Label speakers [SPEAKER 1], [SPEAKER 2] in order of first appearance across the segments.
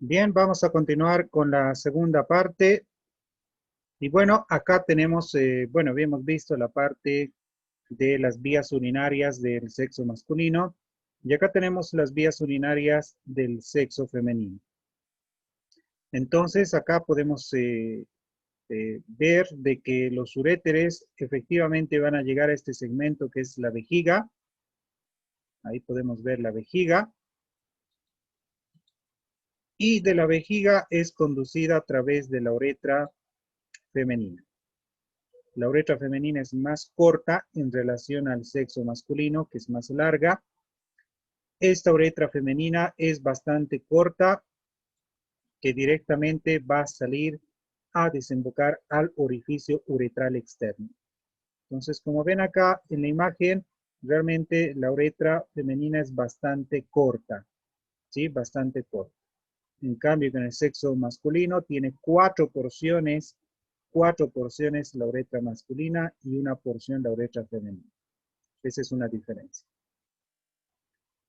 [SPEAKER 1] Bien, vamos a continuar con la segunda parte. Y bueno, acá tenemos, habíamos visto la parte de las vías urinarias del sexo masculino. Y acá tenemos las vías urinarias del sexo femenino. Entonces, acá podemos ver de que los uréteres efectivamente van a llegar a este segmento que es la vejiga. Ahí podemos ver la vejiga. Y de la vejiga es conducida a través de la uretra femenina. La uretra femenina es más corta en relación al sexo masculino, que es más larga. Esta uretra femenina es bastante corta, que directamente va a salir a desembocar al orificio uretral externo. Entonces, como ven acá en la imagen, realmente la uretra femenina es bastante corta, ¿sí? Bastante corta. En cambio, con el sexo masculino tiene cuatro porciones la uretra masculina y una porción la uretra femenina. Esa es una diferencia.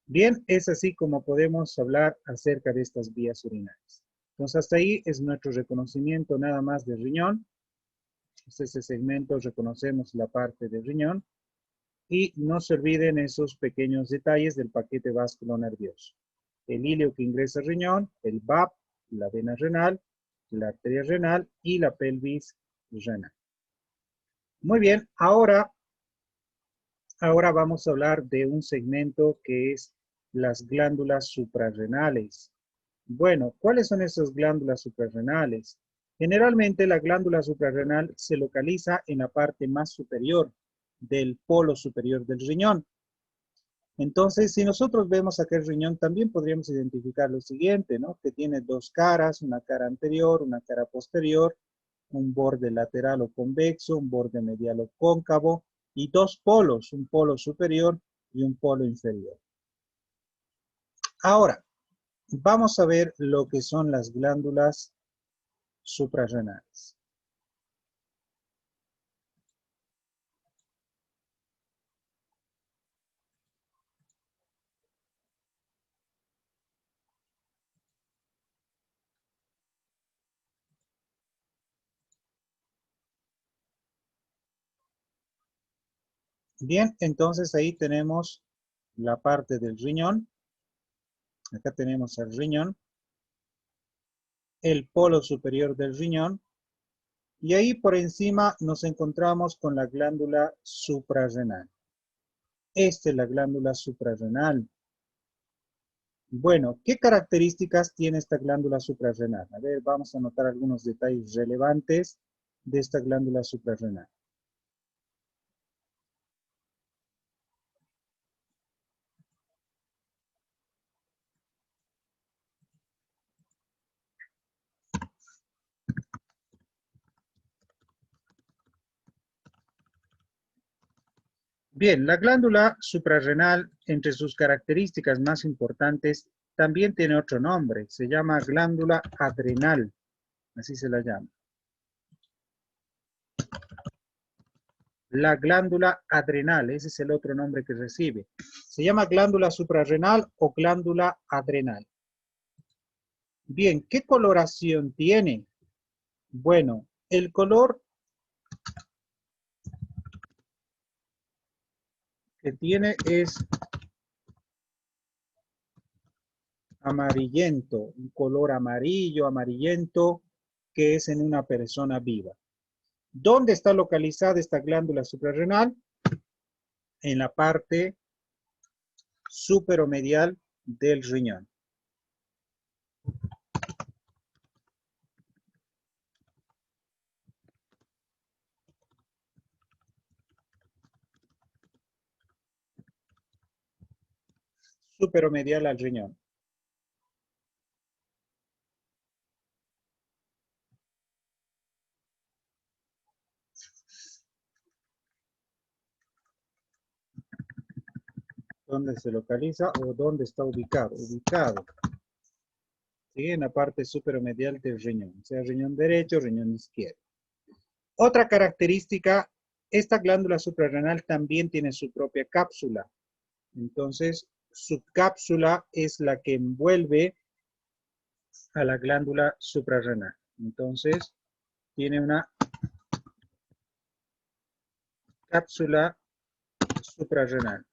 [SPEAKER 1] Bien, es así como podemos hablar acerca de estas vías urinarias. Entonces, hasta ahí es nuestro reconocimiento nada más del riñón. Ese segmento reconocemos la parte del riñón. Y no se olviden esos pequeños detalles del paquete vasculo-nervioso. El híleo que ingresa al riñón, el VAP, la vena renal, la arteria renal y la pelvis renal. Muy bien, ahora vamos a hablar de un segmento que es las glándulas suprarrenales. Bueno, ¿cuáles son esas glándulas suprarrenales? Generalmente la glándula suprarrenal se localiza en la parte más superior del polo superior del riñón. Entonces, si nosotros vemos aquel riñón, también podríamos identificar lo siguiente, ¿no? Que tiene dos caras, una cara anterior, una cara posterior, un borde lateral o convexo, un borde medial o cóncavo, y dos polos, un polo superior y un polo inferior. Ahora, vamos a ver lo que son las glándulas suprarrenales. Bien, entonces ahí tenemos la parte del riñón. Acá tenemos el riñón, el polo superior del riñón, y ahí por encima nos encontramos con la glándula suprarrenal. Esta es la glándula suprarrenal. Bueno, ¿qué características tiene esta glándula suprarrenal? A ver, vamos a notar algunos detalles relevantes de esta glándula suprarrenal. Bien, la glándula suprarrenal, entre sus características más importantes, también tiene otro nombre. Se llama glándula adrenal. Así se la llama. La glándula adrenal, ese es el otro nombre que recibe. Se llama glándula suprarrenal o glándula adrenal. Bien, ¿qué coloración tiene? Bueno, el color que tiene es amarillento, un color amarillo, amarillento, que es en una persona viva. ¿Dónde está localizada esta glándula suprarrenal? En la parte superomedial del riñón. Superomedial al riñón. ¿Dónde se localiza o dónde está ubicado? Ubicado, ¿sí? En la parte superomedial del riñón, sea riñón derecho o riñón izquierdo. Otra característica, esta glándula suprarrenal también tiene su propia cápsula. Entonces, su cápsula es la que envuelve a la glándula suprarrenal. Entonces, tiene una cápsula suprarrenal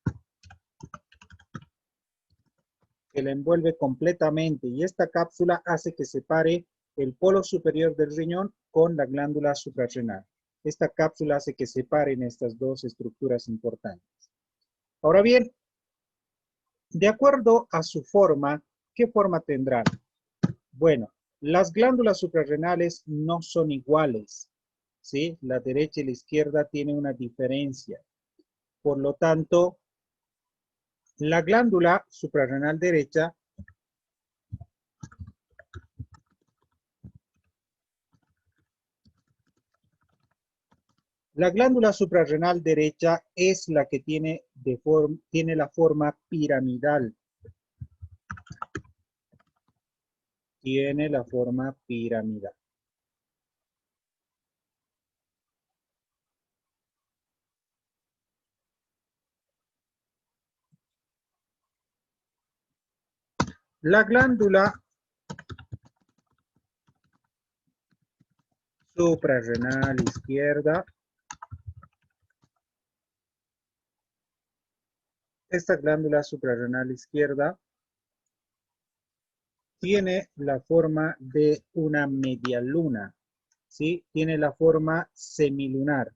[SPEAKER 1] que la envuelve completamente y esta cápsula hace que separe el polo superior del riñón con la glándula suprarrenal. Esta cápsula hace que separen estas dos estructuras importantes. Ahora bien, de acuerdo a su forma, ¿qué forma tendrán? Bueno, las glándulas suprarrenales no son iguales, ¿sí? La derecha y la izquierda tienen una diferencia. Por lo tanto, la glándula suprarrenal derecha es la que tiene la forma piramidal. Tiene la forma piramidal. La glándula suprarrenal izquierda, esta glándula suprarrenal izquierda tiene la forma de una medialuna, ¿sí? Tiene la forma semilunar.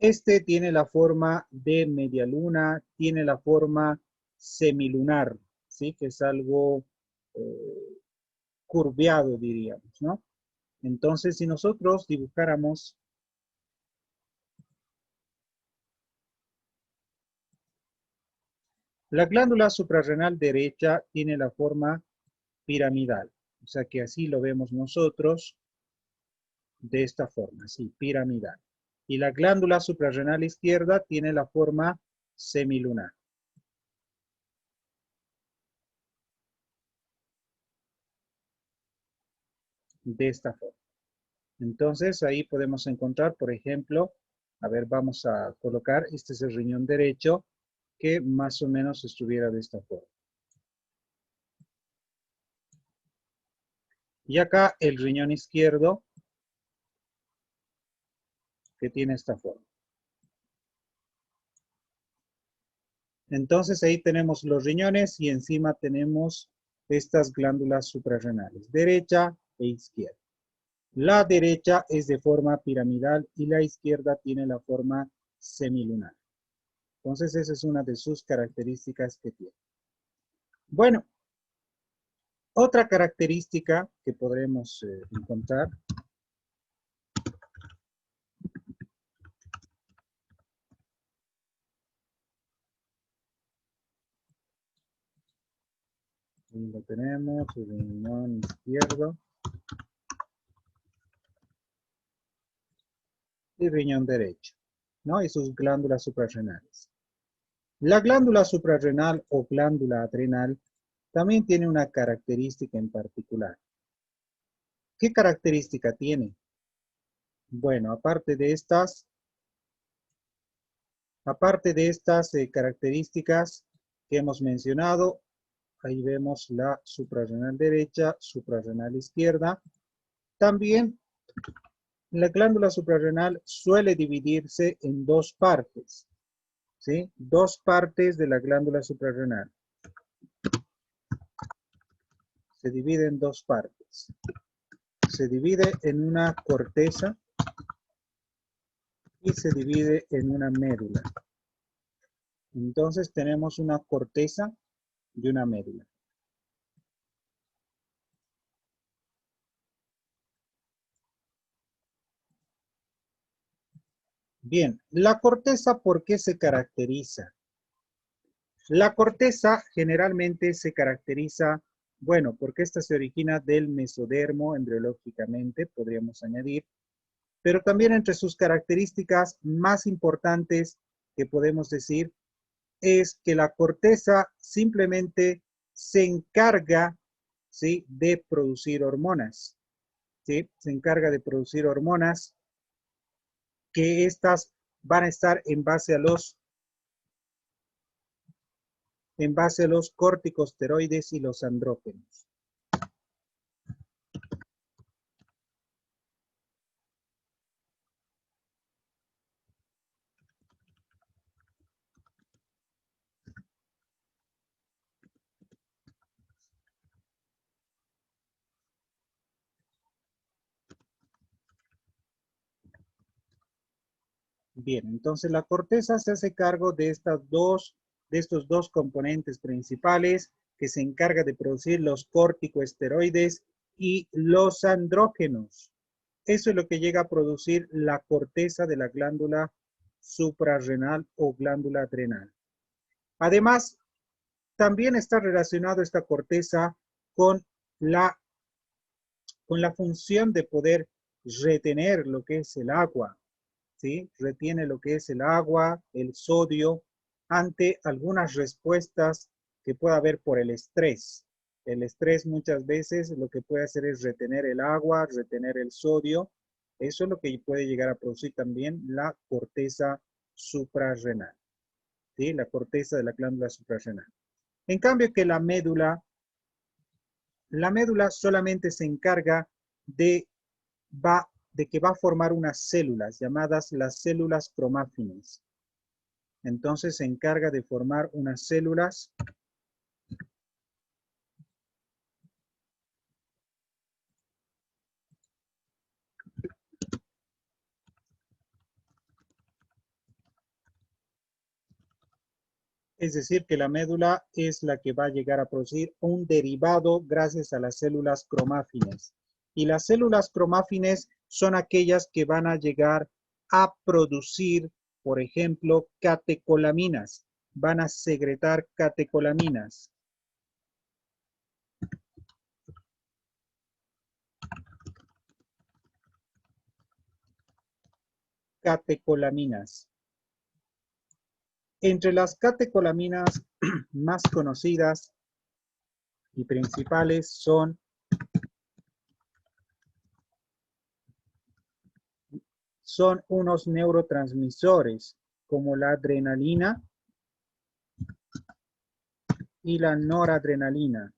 [SPEAKER 1] Este tiene la forma de medialuna, tiene la forma semilunar, ¿sí? Que es algo curveado, diríamos, ¿no? Entonces, si nosotros dibujáramos la glándula suprarrenal derecha tiene la forma piramidal, o sea que así lo vemos nosotros de esta forma, sí, piramidal. Y la glándula suprarrenal izquierda tiene la forma semilunar. De esta forma. Entonces ahí podemos encontrar, por ejemplo, a ver, vamos a colocar, este es el riñón derecho, que más o menos estuviera de esta forma. Y acá el riñón izquierdo, que tiene esta forma. Entonces ahí tenemos los riñones y encima tenemos estas glándulas suprarrenales, derecha e izquierda. La derecha es de forma piramidal y la izquierda tiene la forma semilunar. Entonces esa es una de sus características que tiene. Bueno, otra característica que podremos encontrar ahí lo tenemos, el riñón izquierdo y riñón derecho, ¿no? Y sus glándulas suprarrenales. La glándula suprarrenal o glándula adrenal también tiene una característica en particular. ¿Qué característica tiene? Bueno, aparte de estas características que hemos mencionado, ahí vemos la suprarrenal derecha, suprarrenal izquierda. También la glándula suprarrenal suele dividirse en dos partes, ¿sí? Dos partes de la glándula suprarrenal. Se divide en dos partes. Se divide en una corteza y se divide en una médula. Entonces tenemos una corteza y una médula. Bien, la corteza, ¿por qué se caracteriza? La corteza generalmente se caracteriza, bueno, porque esta se origina del mesodermo embriológicamente, podríamos añadir, pero también entre sus características más importantes que podemos decir es que la corteza simplemente se encarga, ¿sí?, de producir hormonas, ¿sí? Se encarga de producir hormonas que estas van a estar en base a los en base a los corticosteroides y los andrógenos. Bien, entonces la corteza se hace cargo de estos dos componentes principales que se encarga de producir los corticosteroides y los andrógenos. Eso es lo que llega a producir la corteza de la glándula suprarrenal o glándula adrenal. Además, también está relacionado esta corteza con la, con la función de poder retener lo que es el agua, ¿sí? Retiene lo que es el agua, el sodio, ante algunas respuestas que pueda haber por el estrés. El estrés muchas veces lo que puede hacer es retener el agua, retener el sodio. Eso es lo que puede llegar a producir también la corteza suprarrenal, ¿sí? La corteza de la glándula suprarrenal. En cambio que la médula solamente se encarga de que va a formar unas células llamadas las células cromáfines. Entonces se encarga de formar unas células es decir, que la médula es la que va a llegar a producir un derivado gracias a las células cromáfines. Y las células cromáfines son aquellas que van a llegar a producir, por ejemplo, catecolaminas. Van a secretar catecolaminas. Catecolaminas. Entre las catecolaminas más conocidas y principales son unos neurotransmisores como la adrenalina y la noradrenalina.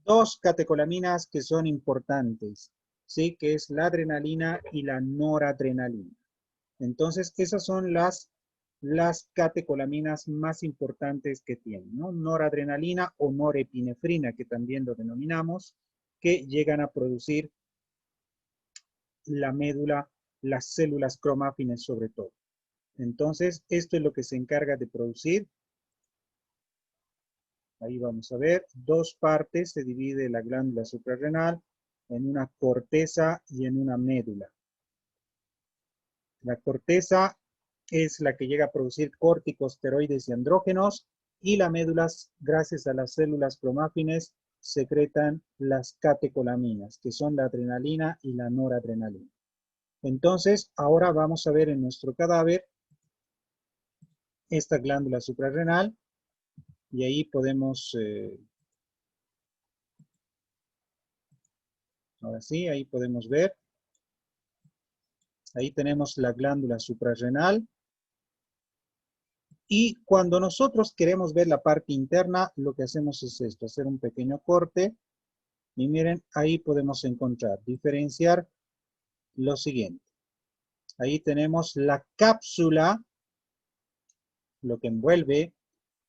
[SPEAKER 1] Dos catecolaminas que son importantes, ¿sí? Que es la adrenalina y la noradrenalina. Entonces, esas son las catecolaminas más importantes que tienen, ¿no? Noradrenalina o norepinefrina, que también lo denominamos, que llegan a producir la médula, las células cromáfines sobre todo. Entonces, esto es lo que se encarga de producir. Ahí vamos a ver, dos partes se divide la glándula suprarrenal en una corteza y en una médula. La corteza es la que llega a producir corticosteroides y andrógenos, y la médula, gracias a las células cromáfines, secretan las catecolaminas, que son la adrenalina y la noradrenalina. Entonces, ahora vamos a ver en nuestro cadáver esta glándula suprarrenal, y ahí podemos, ahora sí, ahí podemos ver, ahí tenemos la glándula suprarrenal, y cuando nosotros queremos ver la parte interna, lo que hacemos es esto, hacer un pequeño corte, y miren, ahí podemos encontrar, diferenciar lo siguiente. Ahí tenemos la cápsula, lo que envuelve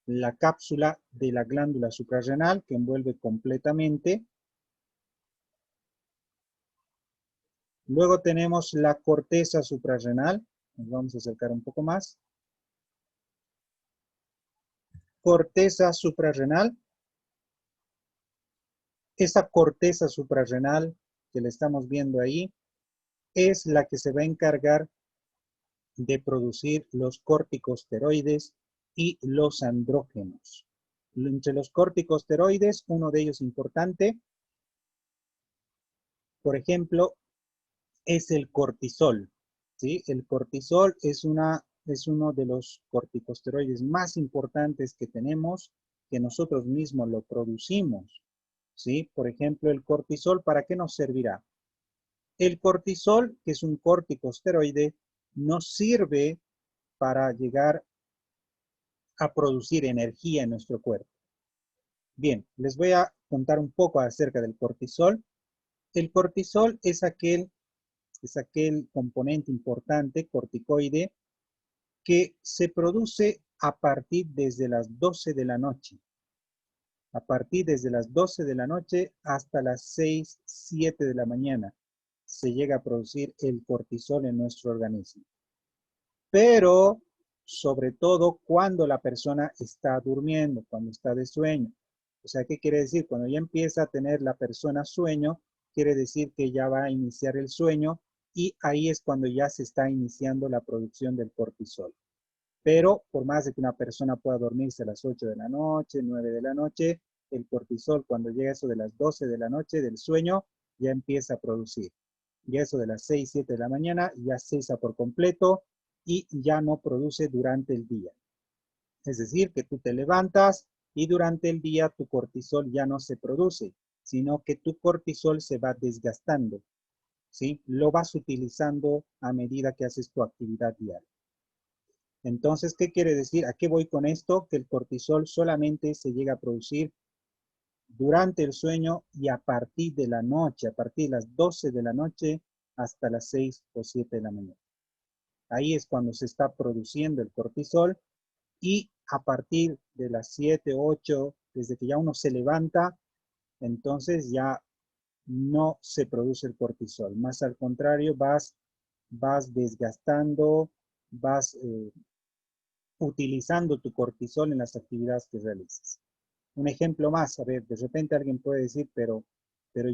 [SPEAKER 1] la cápsula de la glándula suprarrenal, que envuelve completamente. Luego tenemos la corteza suprarrenal, nos vamos a acercar un poco más. Corteza suprarrenal. Esa corteza suprarrenal que le estamos viendo ahí es la que se va a encargar de producir los corticosteroides y los andrógenos. Entre los corticosteroides, uno de ellos importante, por ejemplo, es el cortisol, ¿sí? El cortisol es uno de los corticosteroides más importantes que tenemos, que nosotros mismos lo producimos, ¿sí? Por ejemplo, el cortisol, ¿para qué nos servirá? El cortisol, que es un corticosteroide, nos sirve para llegar a producir energía en nuestro cuerpo. Bien, les voy a contar un poco acerca del cortisol. El cortisol es aquel componente importante, corticoide, que se produce a partir desde las 12 de la noche. A partir desde las 12 de la noche hasta las 6, 7 de la mañana se llega a producir el cortisol en nuestro organismo. Pero, sobre todo, cuando la persona está durmiendo, cuando está de sueño. O sea, ¿qué quiere decir? Cuando ya empieza a tener la persona sueño, quiere decir que ya va a iniciar el sueño y ahí es cuando ya se está iniciando la producción del cortisol. Pero por más de que una persona pueda dormirse a las 8 de la noche, 9 de la noche, el cortisol cuando llega eso de las 12 de la noche del sueño ya empieza a producir. Y eso de las 6, 7 de la mañana ya cesa por completo y ya no produce durante el día. Es decir, que tú te levantas y durante el día tu cortisol ya no se produce, sino que tu cortisol se va desgastando, ¿sí? Lo vas utilizando a medida que haces tu actividad diaria. Entonces, ¿qué quiere decir? ¿A qué voy con esto? Que el cortisol solamente se llega a producir durante el sueño y a partir de la noche, a partir de las 12 de la noche hasta las 6 o 7 de la mañana. Ahí es cuando se está produciendo el cortisol y a partir de las 7, 8, desde que ya uno se levanta, entonces ya no se produce el cortisol. Más al contrario, vas desgastando, vas utilizando tu cortisol en las actividades que realizas. Un ejemplo más, a ver, de repente alguien puede decir, pero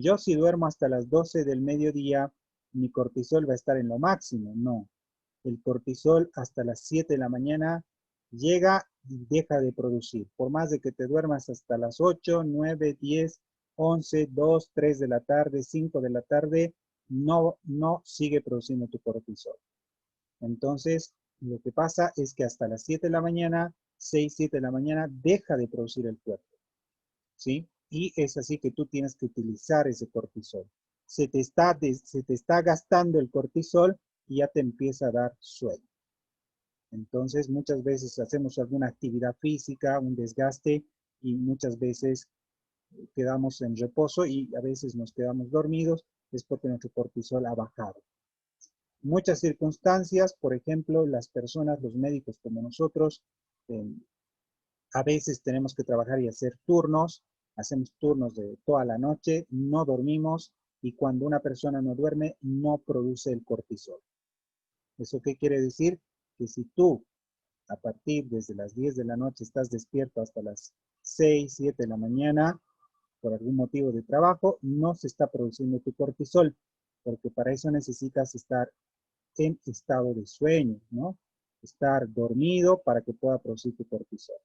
[SPEAKER 1] yo si duermo hasta las 12 del mediodía, mi cortisol va a estar en lo máximo. No, el cortisol hasta las 7 de la mañana llega y deja de producir. Por más de que te duermas hasta las 8, 9, 10, 11, 2, 3 de la tarde, 5 de la tarde, no sigue produciendo tu cortisol. Entonces, lo que pasa es que hasta las 7 de la mañana, 6, 7 de la mañana, deja de producir el cuerpo, ¿sí? Y es así que tú tienes que utilizar ese cortisol. Se te está gastando el cortisol y ya te empieza a dar sueño. Entonces, muchas veces hacemos alguna actividad física, un desgaste, y muchas veces quedamos en reposo y a veces nos quedamos dormidos, es porque nuestro cortisol ha bajado. Muchas circunstancias, por ejemplo, las personas, los médicos como nosotros, a veces tenemos que trabajar y hacer turnos, hacemos turnos de toda la noche, no dormimos y cuando una persona no duerme, no produce el cortisol. ¿Eso qué quiere decir? Que si tú a partir desde las 10 de la noche estás despierto hasta las 6, 7 de la mañana, por algún motivo de trabajo, no se está produciendo tu cortisol, porque para eso necesitas estar en estado de sueño, ¿no? Estar dormido para que pueda producir tu cortisol.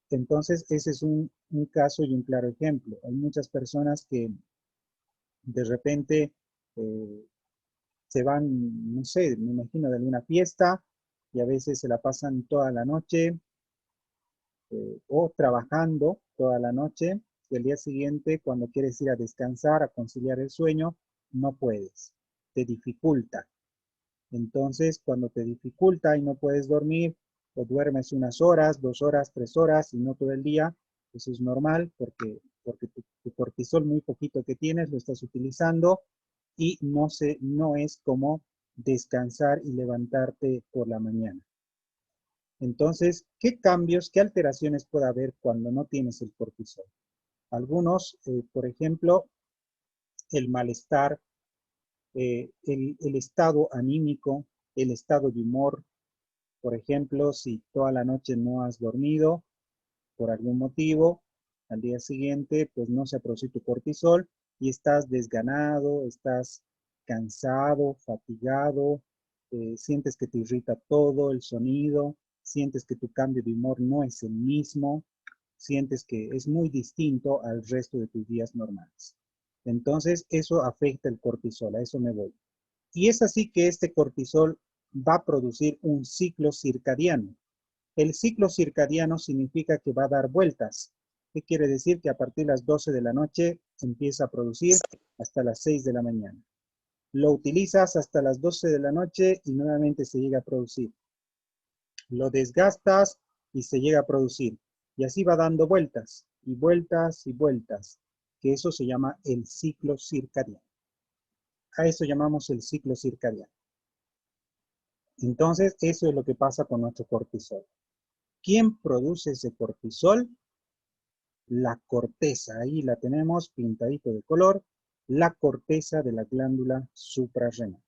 [SPEAKER 1] Entonces, ese es un caso y un claro ejemplo. Hay muchas personas que de repente se van, no sé, me imagino de alguna fiesta y a veces se la pasan toda la noche o trabajando toda la noche y el día siguiente cuando quieres ir a descansar, a conciliar el sueño, no puedes, te dificulta. Entonces, cuando te dificulta y no puedes dormir, o duermes unas horas, 2 horas, 3 horas y no todo el día, eso es normal porque tu cortisol muy poquito que tienes lo estás utilizando y no es como descansar y levantarte por la mañana. Entonces, ¿qué cambios, qué alteraciones puede haber cuando no tienes el cortisol? Algunos, por ejemplo, el malestar, el estado anímico, el estado de humor. Por ejemplo, si toda la noche no has dormido por algún motivo, al día siguiente pues no se ha producido tu cortisol y estás desganado, estás cansado, fatigado, sientes que te irrita todo el sonido, sientes que tu cambio de humor no es el mismo, sientes que es muy distinto al resto de tus días normales. Entonces, eso afecta el cortisol, a eso me voy. Y es así que este cortisol va a producir un ciclo circadiano. El ciclo circadiano significa que va a dar vueltas. ¿Qué quiere decir? Que a partir de las 12 de la noche empieza a producir hasta las 6 de la mañana. Lo utilizas hasta las 12 de la noche y nuevamente se llega a producir. Lo desgastas y se llega a producir. Y así va dando vueltas y vueltas y vueltas, que eso se llama el ciclo circadiano. A eso llamamos el ciclo circadiano. Entonces, eso es lo que pasa con nuestro cortisol. ¿Quién produce ese cortisol? La corteza, ahí la tenemos pintadito de color, la corteza de la glándula suprarrenal.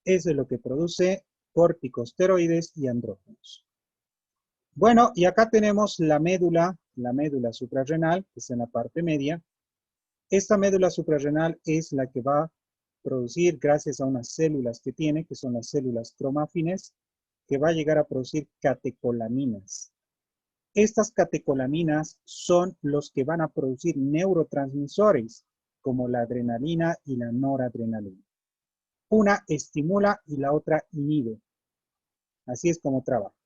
[SPEAKER 1] Eso es lo que produce corticosteroides y andrógenos. Bueno, y acá tenemos la médula suprarrenal, que es en la parte media. Esta médula suprarrenal es la que va a producir, gracias a unas células que tiene, que son las células cromáfines, que va a llegar a producir catecolaminas. Estas catecolaminas son los que van a producir neurotransmisores, como la adrenalina y la noradrenalina. Una estimula y la otra inhibe. Así es como trabaja.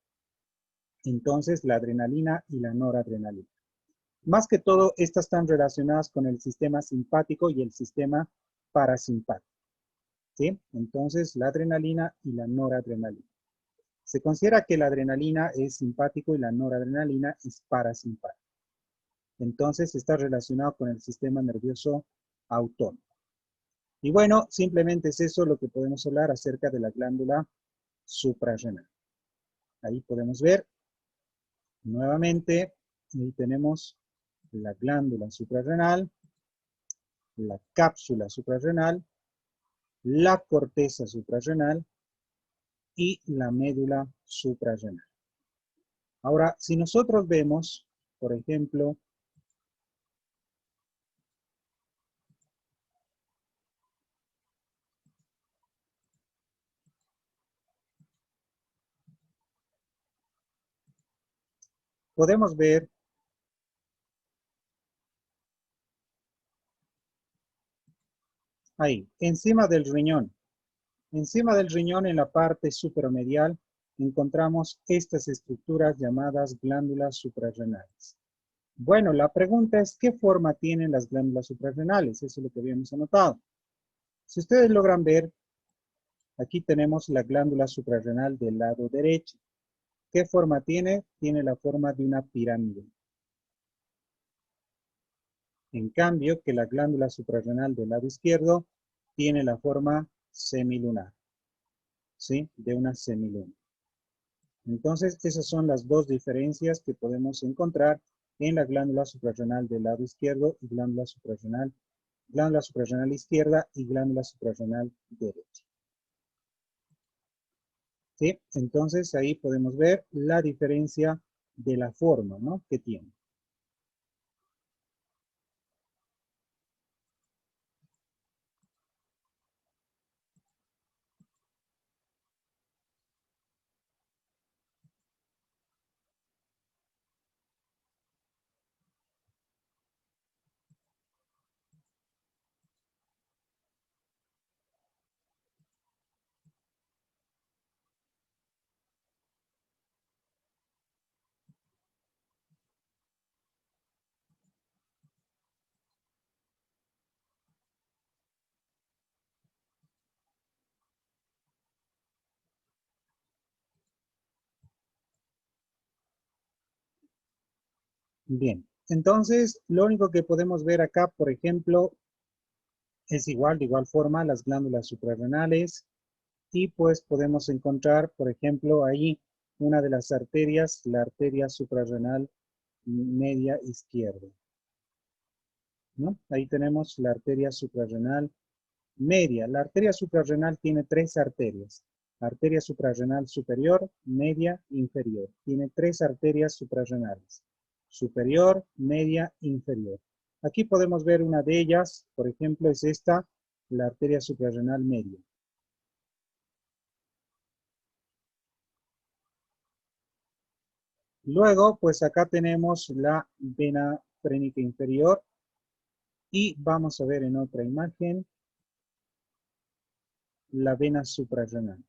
[SPEAKER 1] Entonces, la adrenalina y la noradrenalina. Más que todo, estas están relacionadas con el sistema simpático y el sistema parasimpático. ¿Sí? Entonces, la adrenalina y la noradrenalina. Se considera que la adrenalina es simpático y la noradrenalina es parasimpático. Entonces, está relacionado con el sistema nervioso autónomo. Y bueno, simplemente es eso lo que podemos hablar acerca de la glándula suprarrenal. Ahí podemos ver nuevamente, ahí tenemos la glándula suprarrenal, la cápsula suprarrenal, la corteza suprarrenal y la médula suprarrenal. Ahora, si nosotros vemos, por ejemplo, podemos ver ahí, encima del riñón. Encima del riñón, en la parte suprarrenial, encontramos estas estructuras llamadas glándulas suprarrenales. Bueno, la pregunta es, ¿qué forma tienen las glándulas suprarrenales? Eso es lo que habíamos anotado. Si ustedes logran ver, aquí tenemos la glándula suprarrenal del lado derecho. ¿Qué forma tiene? Tiene la forma de una pirámide. En cambio, que la glándula suprarrenal del lado izquierdo tiene la forma semilunar, ¿sí? De una semiluna. Entonces, esas son las dos diferencias que podemos encontrar en la glándula suprarrenal del lado izquierdo y glándula suprarrenal izquierda y glándula suprarrenal derecha. ¿Sí? Entonces, ahí podemos ver la diferencia de la forma, ¿no? Que tiene. Bien, entonces lo único que podemos ver acá, por ejemplo, es igual, de igual forma, las glándulas suprarrenales y pues podemos encontrar, por ejemplo, ahí una de las arterias, la arteria suprarrenal media izquierda, ¿no? Ahí tenemos la arteria suprarrenal media. La arteria suprarrenal tiene tres arterias. Arteria suprarrenal superior, media, inferior. Tiene tres arterias suprarrenales. Superior, media, inferior. Aquí podemos ver una de ellas, por ejemplo, es esta, la arteria suprarrenal media. Luego, pues acá tenemos la vena frénica inferior y vamos a ver en otra imagen la vena suprarrenal.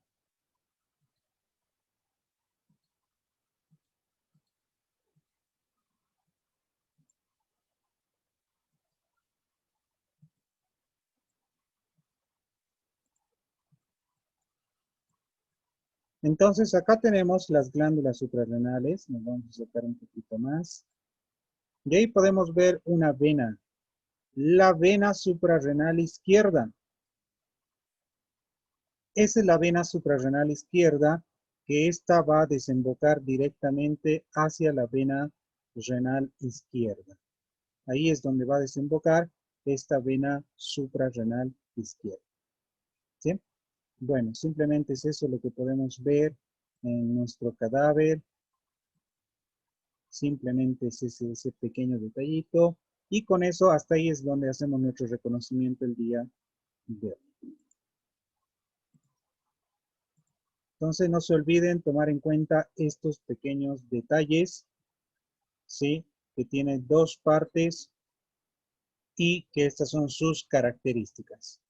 [SPEAKER 1] Entonces, acá tenemos las glándulas suprarrenales. Nos vamos a sacar un poquito más. Y ahí podemos ver una vena. La vena suprarrenal izquierda. Esa es la vena suprarrenal izquierda, que esta va a desembocar directamente hacia la vena renal izquierda. Ahí es donde va a desembocar esta vena suprarrenal izquierda. ¿Sí? Bueno, simplemente es eso lo que podemos ver en nuestro cadáver. Simplemente es ese pequeño detallito. Y con eso, hasta ahí es donde hacemos nuestro reconocimiento el día de hoy. Entonces, no se olviden tomar en cuenta estos pequeños detalles, ¿sí? Que tiene dos partes y que estas son sus características.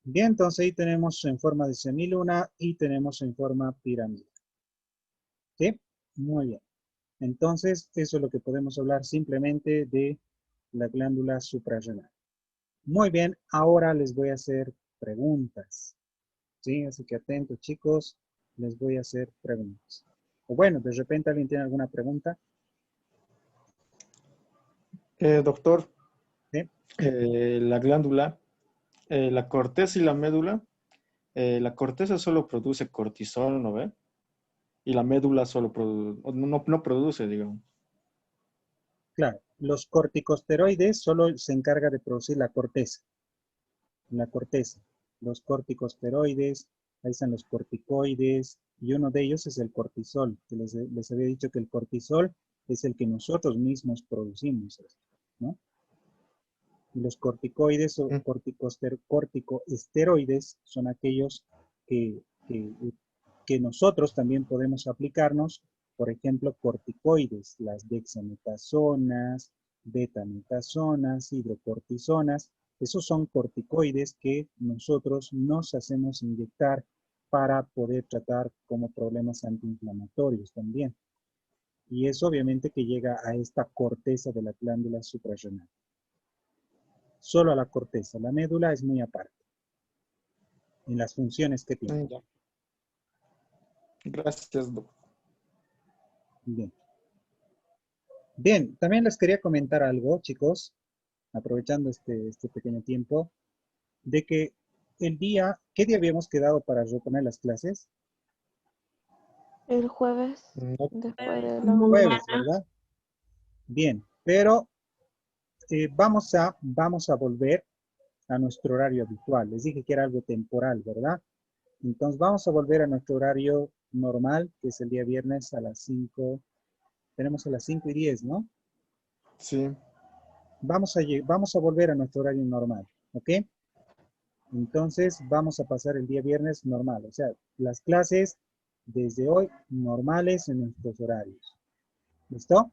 [SPEAKER 1] Bien, entonces ahí tenemos en forma de semiluna y tenemos en forma pirámide. ¿Sí? Muy bien. Entonces, eso es lo que podemos hablar simplemente de la glándula suprarrenal. Muy bien, ahora les voy a hacer preguntas. ¿Sí? Así que atentos, chicos, les voy a hacer preguntas. O bueno, de repente alguien tiene alguna pregunta.
[SPEAKER 2] Doctor,
[SPEAKER 1] ¿Sí?
[SPEAKER 2] la glándula, la corteza y la médula, la corteza solo produce cortisol, ¿no ve? Y la médula solo no produce, digamos.
[SPEAKER 1] Claro, los corticosteroides solo se encarga de producir la corteza. La corteza. Los corticosteroides, ahí están los corticoides, y uno de ellos es el cortisol. Que les había dicho que el cortisol es el que nosotros mismos producimos, ¿no? Y los corticoides o
[SPEAKER 2] Mm.
[SPEAKER 1] corticoesteroides son aquellos que, que, que nosotros también podemos aplicarnos, por ejemplo, corticoides, las dexametasonas, betametasonas, hidrocortisonas. Esos son corticoides que nosotros nos hacemos inyectar para poder tratar como problemas antiinflamatorios también. Y eso obviamente que llega a esta corteza de la glándula suprarrenal. Solo a la corteza. La médula es muy aparte en las funciones que tiene.
[SPEAKER 2] Ya. Gracias, doctor.
[SPEAKER 1] Bien. Bien, también les quería comentar algo, chicos, aprovechando este pequeño tiempo, de que ¿qué día habíamos quedado para reponer las clases?
[SPEAKER 3] El jueves,
[SPEAKER 2] No,
[SPEAKER 3] después de la
[SPEAKER 1] Jueves, ¿verdad? Bien, pero vamos a volver a nuestro horario habitual. Les dije que era algo temporal, ¿verdad? Entonces vamos a volver a nuestro horario normal, que es el día viernes a las 5. Tenemos a las 5:10, ¿no?
[SPEAKER 2] sí.
[SPEAKER 1] Vamos a volver a nuestro horario normal, ¿ok? Entonces vamos a pasar el día viernes normal, o sea, las clases desde hoy normales en nuestros horarios. ¿Listo?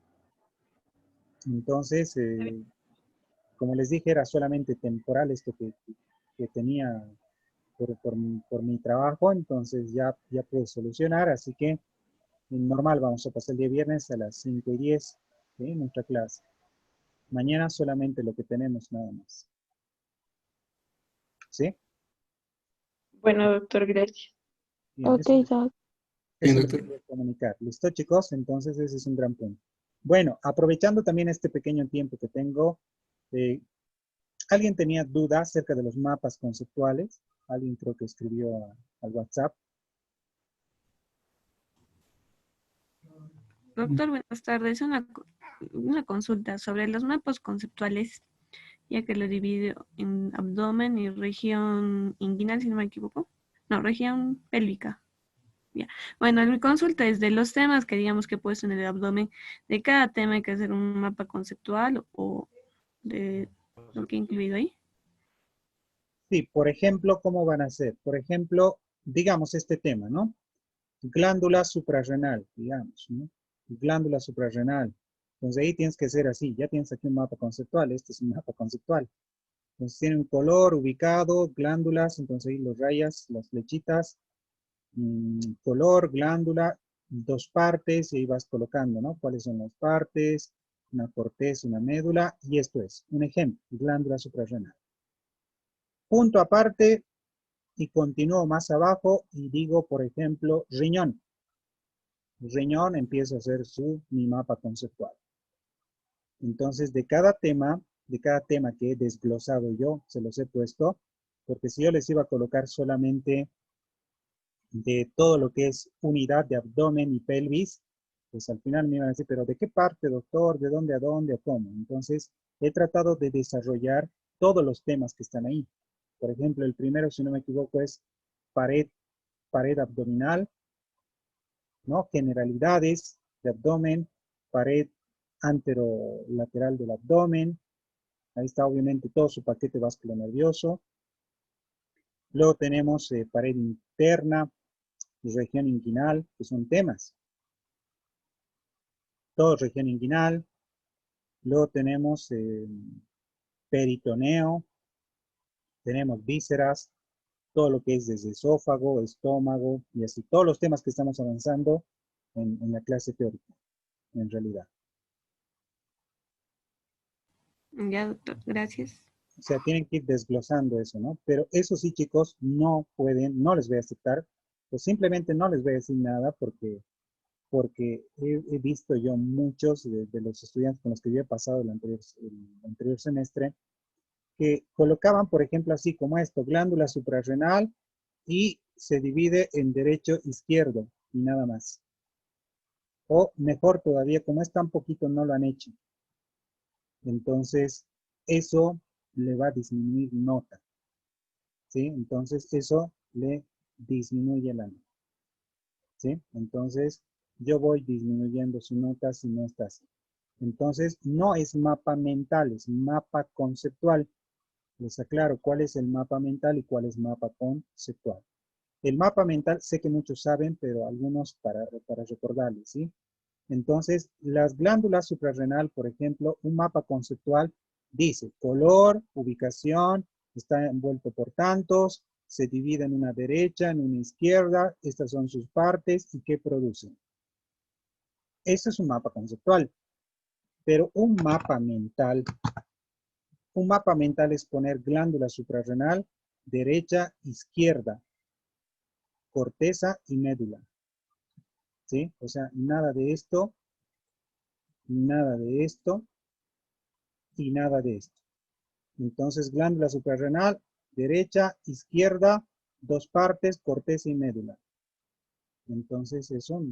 [SPEAKER 1] Entonces, como les dije, era solamente temporal esto que tenía por mi trabajo, entonces ya pude solucionar, así que normal vamos a pasar el día viernes a las 5:10, ¿sí? Nuestra clase. Mañana solamente lo que tenemos nada más. ¿Sí?
[SPEAKER 4] Bueno, doctor, gracias.
[SPEAKER 1] Bien,
[SPEAKER 3] Ok, Doc.
[SPEAKER 1] eso les quería comunicar. ¿Listo, chicos? Entonces ese es un gran punto. Bueno, aprovechando también este pequeño tiempo que tengo, eh, ¿alguien tenía dudas acerca de los mapas conceptuales? Alguien creo que escribió al WhatsApp.
[SPEAKER 4] Doctor, buenas tardes. Una consulta sobre los mapas conceptuales, ya que lo divido en abdomen y región inguinal, si no me equivoco. No, región pélvica. Ya. Bueno, mi consulta es de los temas que digamos que he puesto en el abdomen. ¿De cada tema hay que hacer un mapa conceptual o de lo que he incluido ahí?
[SPEAKER 1] Sí, por ejemplo, ¿cómo van a ser? Por ejemplo, digamos este tema, ¿no? Glándula suprarrenal, digamos, ¿no? Glándula suprarrenal. Entonces ahí tienes que hacer así, ya tienes aquí un mapa conceptual, este es un mapa conceptual. Entonces tiene un color ubicado, glándulas, entonces ahí los rayas, las flechitas, color, glándula, dos partes, y ahí vas colocando, ¿no? ¿Cuáles son las partes? Una corteza, una médula, y esto es un ejemplo, glándula suprarrenal. Punto aparte, y continúo más abajo y digo, por ejemplo, riñón. Riñón, empiezo a hacer mi mapa conceptual. Entonces, de cada tema que he desglosado yo, se los he puesto, porque si yo les iba a colocar solamente de todo lo que es unidad de abdomen y pelvis, pues al final me iban a decir, pero ¿de qué parte, doctor? ¿De dónde a dónde o cómo? Entonces, he tratado de desarrollar todos los temas que están ahí. Por ejemplo, el primero, si no me equivoco, es pared abdominal, ¿no? Generalidades de abdomen, pared anterolateral del abdomen. Ahí está obviamente todo su paquete vasculonervioso. Luego tenemos pared interna y región inguinal, que son temas. Todo región inguinal. Luego tenemos peritoneo, tenemos vísceras, todo lo que es desde esófago, estómago y así. Todos los temas que estamos avanzando en la clase teórica, en realidad.
[SPEAKER 4] Ya, doctor, gracias.
[SPEAKER 1] O sea, tienen que ir desglosando eso, ¿no? Pero eso sí, chicos, no pueden, no les voy a aceptar, o simplemente no les voy a decir nada porque he visto yo muchos de los estudiantes con los que yo he pasado el anterior semestre, que colocaban, por ejemplo, así como esto, glándula suprarrenal y se divide en derecho, izquierdo y nada más. O mejor todavía, como es tan poquito, no lo han hecho. Entonces, eso le va a disminuir nota, ¿sí? Entonces, eso le disminuye la nota, ¿sí? Entonces, yo voy disminuyendo su nota si no está así. Entonces, no es mapa mental, es mapa conceptual. Les aclaro cuál es el mapa mental y cuál es mapa conceptual. El mapa mental, sé que muchos saben, pero algunos para recordarles, ¿sí? Entonces, las glándulas suprarrenal, por ejemplo, un mapa conceptual dice color, ubicación, está envuelto por tantos, se divide en una derecha, en una izquierda, estas son sus partes y qué producen. Eso es un mapa conceptual, pero un mapa mental es poner glándula suprarrenal, derecha, izquierda, corteza y médula. ¿Sí? O sea, nada de esto y nada de esto. Entonces, glándula suprarrenal, derecha, izquierda, dos partes, corteza y médula. Entonces, eso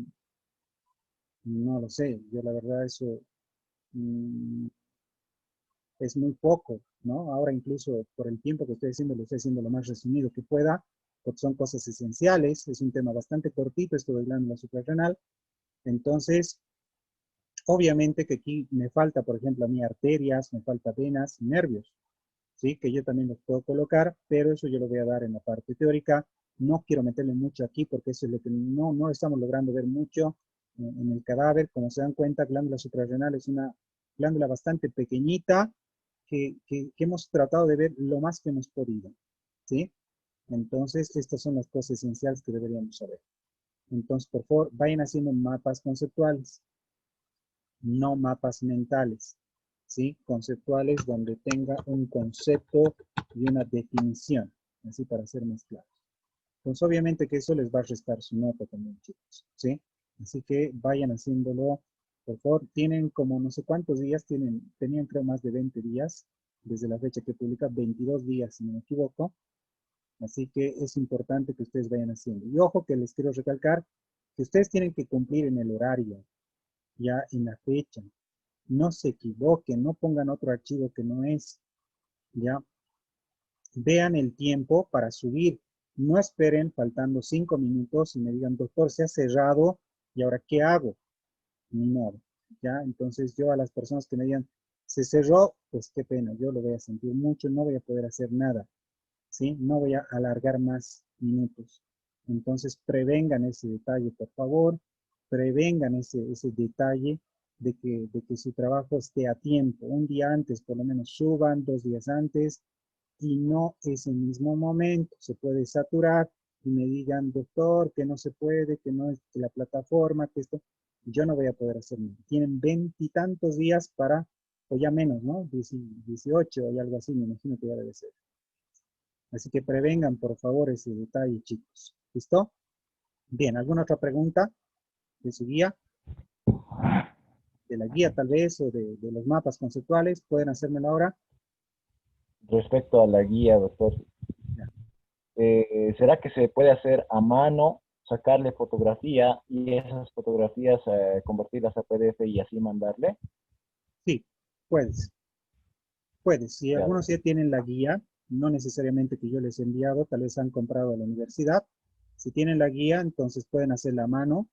[SPEAKER 1] no lo sé. Yo la verdad eso es muy poco, ¿no? Ahora incluso por el tiempo que estoy haciendo, lo estoy haciendo lo más resumido que pueda, porque son cosas esenciales. Es un tema bastante cortito esto de glándula suprarrenal. Entonces, obviamente que aquí me falta, por ejemplo, a mí arterias, me falta venas, nervios, ¿sí? Que yo también los puedo colocar, pero eso yo lo voy a dar en la parte teórica. No quiero meterle mucho aquí porque eso es lo que no estamos logrando ver mucho en el cadáver. Como se dan cuenta, glándula suprarrenal es una glándula bastante pequeñita que hemos tratado de ver lo más que hemos podido, ¿sí? Entonces, estas son las cosas esenciales que deberíamos saber. Entonces, por favor, vayan haciendo mapas conceptuales, no mapas mentales, ¿sí? Conceptuales donde tenga un concepto y una definición, así para ser más claros. Entonces, obviamente que eso les va a restar su nota también, chicos, ¿sí? Así que vayan haciéndolo, por favor. Tienen como no sé cuántos días, tenían creo más de 20 días, desde la fecha que publica, 22 días, si no me equivoco. Así que es importante que ustedes vayan haciendo. Y ojo que les quiero recalcar que ustedes tienen que cumplir en el horario, ya en la fecha. No se equivoquen, no pongan otro archivo que no es, ya. Vean el tiempo para subir. No esperen faltando 5 minutos y me digan, doctor, se ha cerrado, ¿y ahora qué hago? Ni modo, ¿ya? Entonces yo a las personas que me digan, se cerró, pues qué pena, yo lo voy a sentir mucho, no voy a poder hacer nada, ¿sí? No voy a alargar más minutos. Entonces prevengan ese detalle, por favor, prevengan ese detalle de que su trabajo esté a tiempo. Un día antes, por lo menos suban, 2 días antes, y no ese mismo momento. Se puede saturar y me digan, doctor, que no se puede, que no es que la plataforma, que esto, yo no voy a poder hacer nada. Tienen 20 y tantos días para, o ya menos, ¿no? 18 o algo así, me imagino que ya debe ser. Así que prevengan, por favor, ese detalle, chicos. ¿Listo? Bien, ¿alguna otra pregunta de su guía? De la guía tal vez, o de los mapas conceptuales, pueden hacérmelo ahora.
[SPEAKER 5] Respecto a la guía, doctor,
[SPEAKER 1] Ya.
[SPEAKER 5] ¿será que se puede hacer a mano, sacarle fotografía y esas fotografías convertirlas a PDF y así mandarle?
[SPEAKER 1] Sí, puedes. Puedes. Si
[SPEAKER 5] Ya,
[SPEAKER 1] algunos ya tienen la guía, no necesariamente que yo les he enviado, tal vez han comprado a la universidad. Si tienen la guía, entonces pueden hacerla a mano,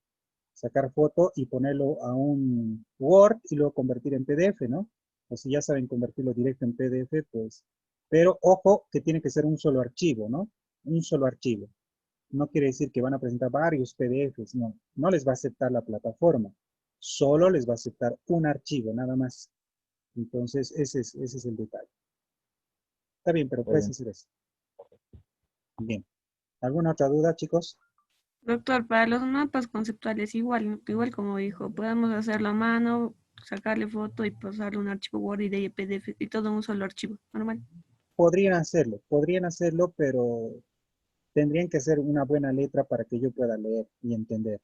[SPEAKER 1] sacar foto y ponerlo a un Word y luego convertir en PDF, ¿no? O si ya saben convertirlo directo en PDF, pues. Pero ojo que tiene que ser un solo archivo, ¿no? Un solo archivo. No quiere decir que van a presentar varios PDFs, no. No les va a aceptar la plataforma. Solo les va a aceptar un archivo, nada más. Entonces, ese es el detalle. Está bien, pero
[SPEAKER 5] está
[SPEAKER 1] puedes
[SPEAKER 5] bien.
[SPEAKER 1] hacer eso. Bien. ¿Alguna otra duda, chicos?
[SPEAKER 4] Doctor, para los mapas conceptuales, igual como dijo, podemos hacerlo a mano, sacarle foto y pasarle un archivo Word y de PDF y todo en un solo archivo, normal.
[SPEAKER 1] Podrían hacerlo, pero tendrían que hacer una buena letra para que yo pueda leer y entender.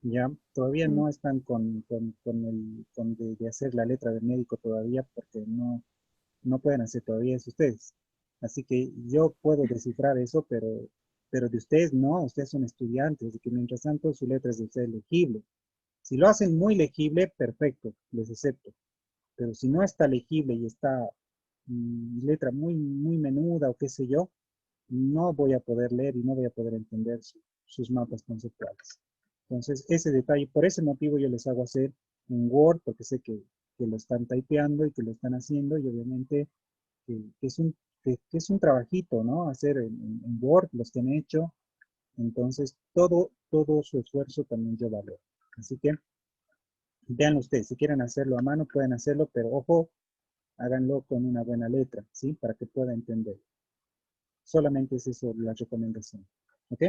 [SPEAKER 1] Ya, todavía
[SPEAKER 4] Mm.
[SPEAKER 1] no están con de hacer la letra del médico todavía, porque no pueden hacer todavía eso ustedes. Así que yo puedo descifrar eso, pero de ustedes no, ustedes son estudiantes, así que mientras tanto su letra es de ustedes legible. Si lo hacen muy legible, perfecto, les acepto. Pero si no está legible y está letra muy menuda o qué sé yo, no voy a poder leer y no voy a poder entender sus mapas conceptuales. Entonces, ese detalle, por ese motivo yo les hago hacer en Word, porque sé que lo están typeando y que lo están haciendo, y obviamente que es un trabajito, ¿no? Hacer en Word los que han hecho. Entonces, todo su esfuerzo también yo valoro. Así que, vean ustedes, si quieren hacerlo a mano, pueden hacerlo, pero ojo, háganlo con una buena letra, ¿sí? Para que pueda entender. Solamente es eso la recomendación. ¿Ok?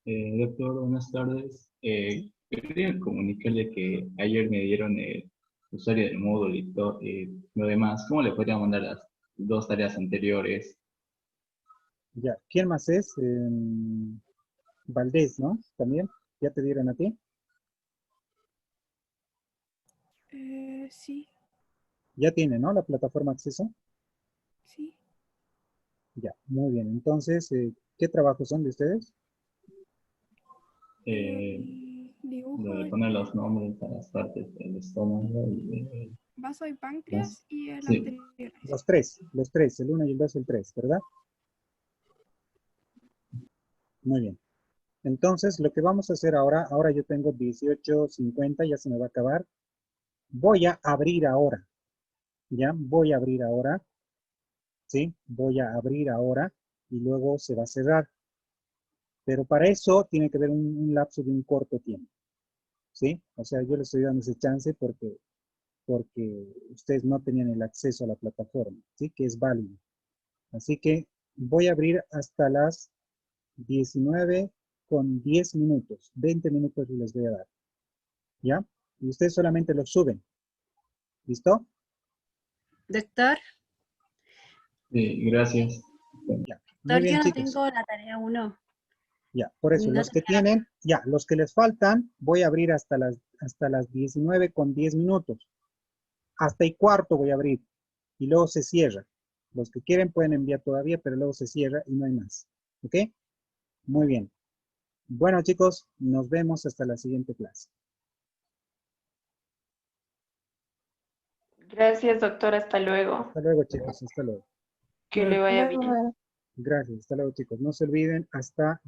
[SPEAKER 6] Doctor, buenas tardes. Quería comunicarle que ayer me dieron el usuario del módulo y lo demás. ¿Cómo le podría mandar las dos tareas anteriores?
[SPEAKER 1] Ya. ¿Quién más es? Valdés, ¿no? También. ¿Ya te dieron a ti?
[SPEAKER 7] Sí,
[SPEAKER 1] Ya tiene, ¿no? La plataforma acceso.
[SPEAKER 7] sí.
[SPEAKER 1] Ya. Muy bien. Entonces, ¿qué trabajos son de ustedes?
[SPEAKER 7] El
[SPEAKER 6] Lo
[SPEAKER 7] dibujo
[SPEAKER 6] de poner
[SPEAKER 7] este,
[SPEAKER 6] los nombres a las partes del estómago y
[SPEAKER 7] vaso y
[SPEAKER 6] las-
[SPEAKER 7] páncreas y el
[SPEAKER 6] sí.
[SPEAKER 7] anterior. a ese.
[SPEAKER 1] Los tres, el 1 y el 2 y el 3, ¿verdad? Muy bien. Entonces, lo que vamos a hacer ahora yo tengo 18:50, ya se me va a acabar. Voy a abrir ahora, ¿ya? Voy a abrir ahora, ¿sí? Voy a abrir ahora y luego se va a cerrar. Pero para eso tiene que haber un lapso de un corto tiempo, ¿sí? O sea, yo les estoy dando ese chance porque ustedes no tenían el acceso a la plataforma, ¿sí? Que es válido. Así que voy a abrir hasta las 19:10. 20 minutos les voy a dar, ¿ya? Y ustedes solamente lo suben, ¿listo?
[SPEAKER 8] Doctor,
[SPEAKER 6] Sí, gracias.
[SPEAKER 1] Ya. Muy
[SPEAKER 8] doctor,
[SPEAKER 1] bien,
[SPEAKER 8] yo no
[SPEAKER 1] chicos.
[SPEAKER 8] tengo la tarea 1.
[SPEAKER 1] Ya, por eso,
[SPEAKER 8] No
[SPEAKER 1] los que
[SPEAKER 8] tenía la...
[SPEAKER 1] tienen, ya, los que les faltan, voy a abrir hasta las 19:10. Hasta y cuarto voy a abrir. Y luego se cierra. Los que quieren pueden enviar todavía, pero luego se cierra y no hay más. ¿Ok? Muy bien. Bueno, chicos, nos vemos hasta la siguiente clase.
[SPEAKER 3] Gracias, doctor. Hasta luego.
[SPEAKER 1] Hasta luego, chicos. Hasta luego.
[SPEAKER 3] Que le vaya bien.
[SPEAKER 1] Gracias. Hasta luego, chicos. No se olviden, hasta